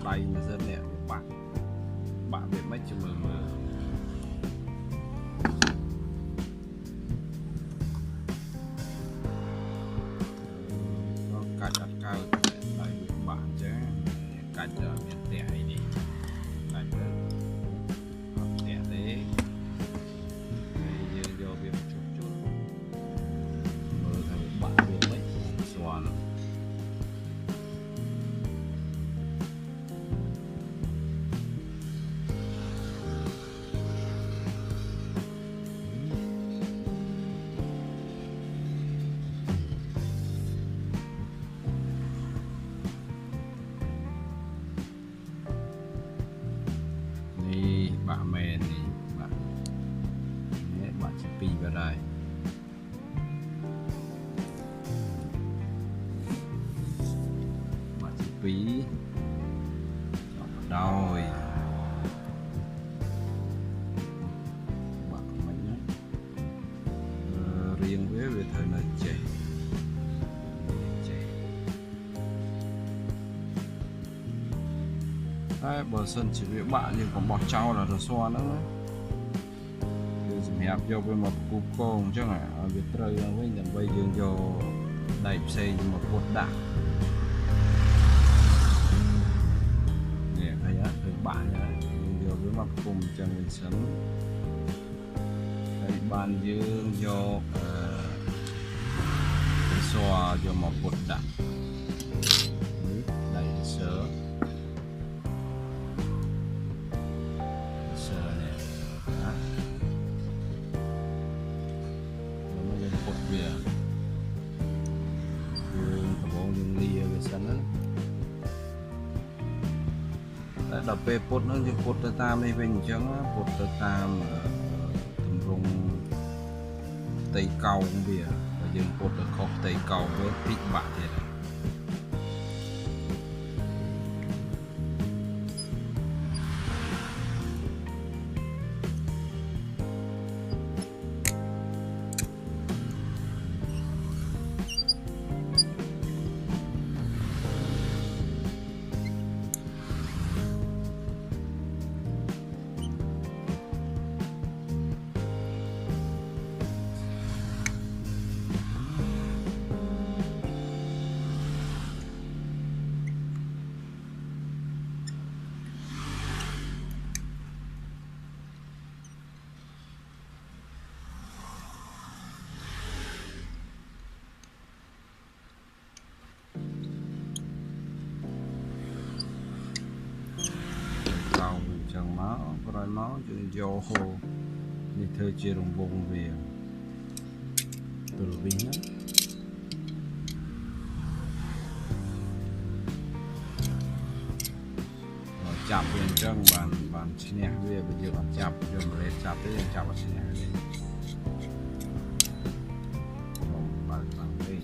đầy mà dân nè bạn biết mấy chừng mờ nó cạch đặt cao đầy bạn chứ cạch ở miền tẻ này đi cạch ở tẻ thế giờ vô việc chút mơ thằng bạn biết mấy xoàn bạn mẹ này bạn chỉ pi vào đây bạn chỉ pi rồi bạn của mình nhé riêng với về thời này trẻ đấy, bờ sân chỉ với bạn nhưng còn bọt trâu là được xoa nữa hẹp vô với một cục côn chứ này ở việt trời với nhận bây dương vô đẩy xây một cột đạn nè thấy á từ bạn nhá vô với mặt cùng chân mình sấn đây bàn dương vô xoa vô một cột đạn đẩy sớ đập về cột nó như cột tơ tam đây bên trắng cột tơ tam tầm rung tây cầu cũng bìa và dừng cột ở khóc tây cầu với pít bạc thế này chẳng máu rồi máu cho vô hồ như thơ chia đồng vùng về từ vinh á rồi chạm bên chân bàn xin nhạc về bây giờ bạn chạm rồi mà lên chạm tới chạm vào xin nhạc đây bạn đây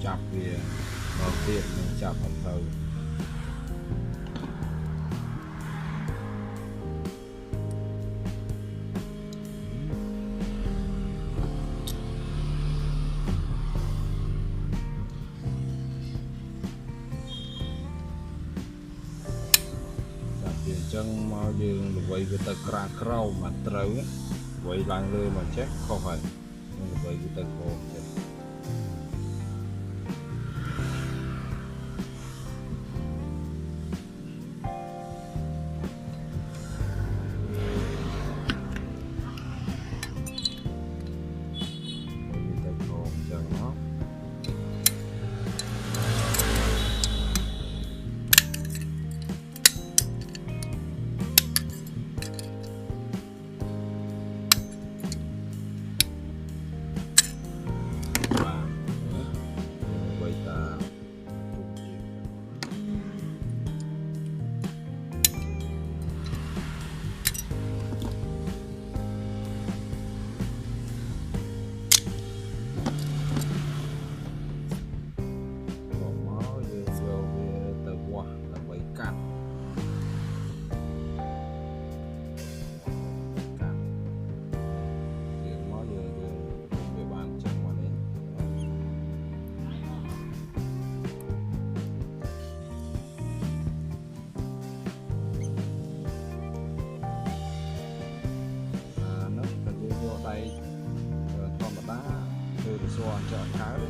chạp về đầu tiên mình chạp vào thầu chạp về chân mau dương quay cái tờ cra crow mà trâu quay làng lơ mà chết không phải quay cái tờ khô bò chợ khá đấy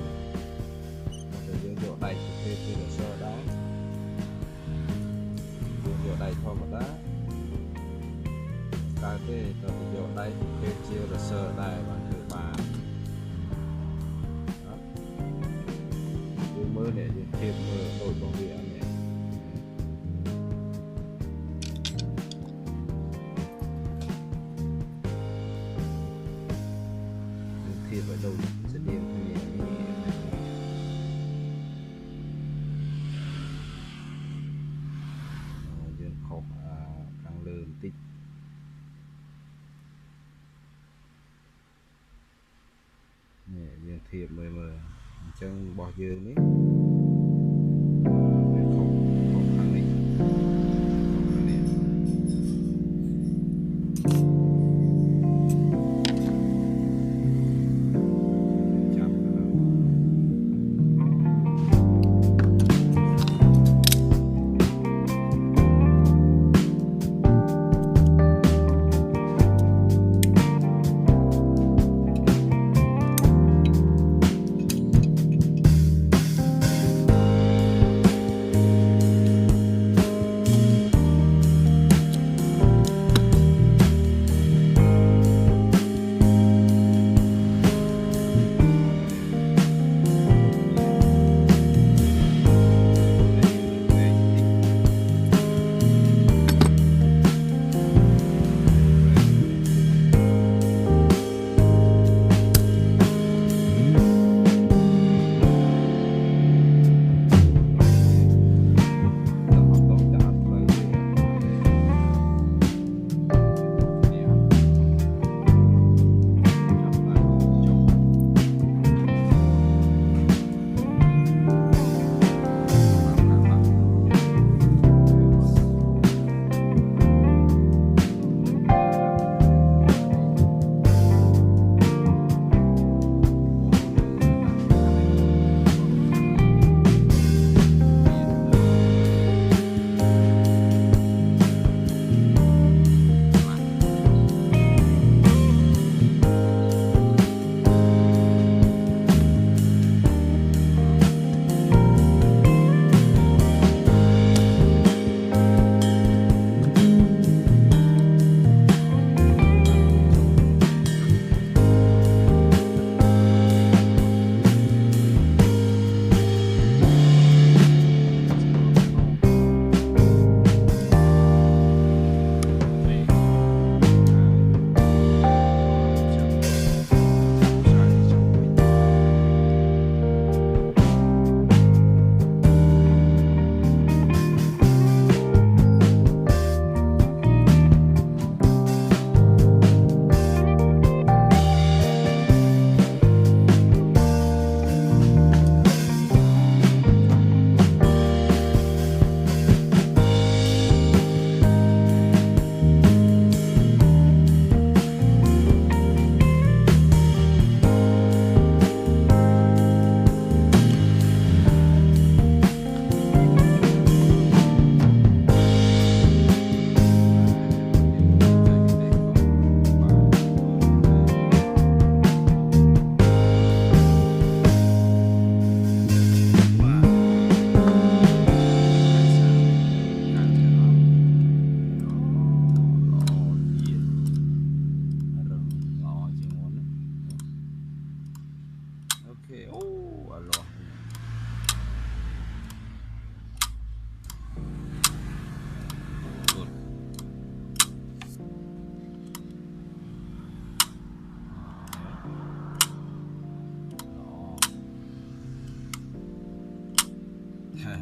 để dương dụ đầy thì thuê là sơ đá dương dụ đầy thôi mà đá cái thế tao dụ đầy thì thuê chia là sơ đài bằng từ bàn dương mơ để dương thêm mơ đổi công việc này thiệt ở đâu sẽ điểm thì dương khóc càng lớn tích nè dương thiệt mơ mơ chân bỏ dương ấy khóc khóc thằng này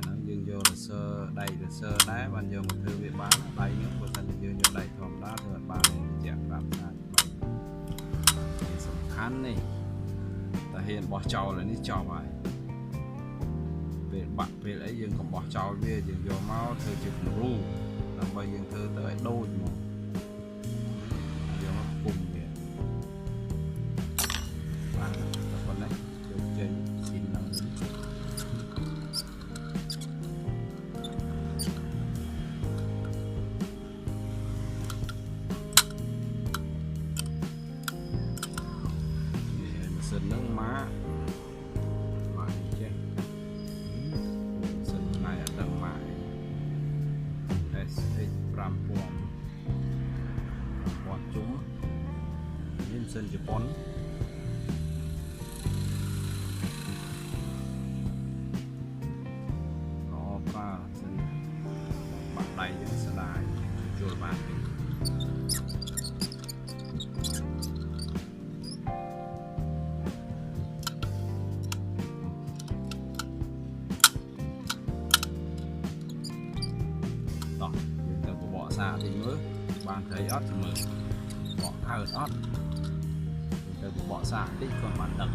nó dương vô là sơ đầy là sơ đá bạn vô một thư bị bán đầy những của thân dương vô đầy thòng đá thì bạn bán này chẹt làm ra thì sầm khăn này ta hiện bỏ trầu là ní trầu vậy về bạn về lấy dương còn bỏ trầu về dương vô máu thư chụp ru làm bây dương thư tới đôi mà dương nó cùng vậy bán còn này chụp trên xin năng sơn nước má សិនជប៉ុនប្រើសិនបាក់ដៃយើងស្ដាយចូលបានវិញតោះយើងទៅបបកសាតិចមើលបានត្រីអត់មើលបកអើតអត់ទៅបបកសាតិចគាត់បានដឹង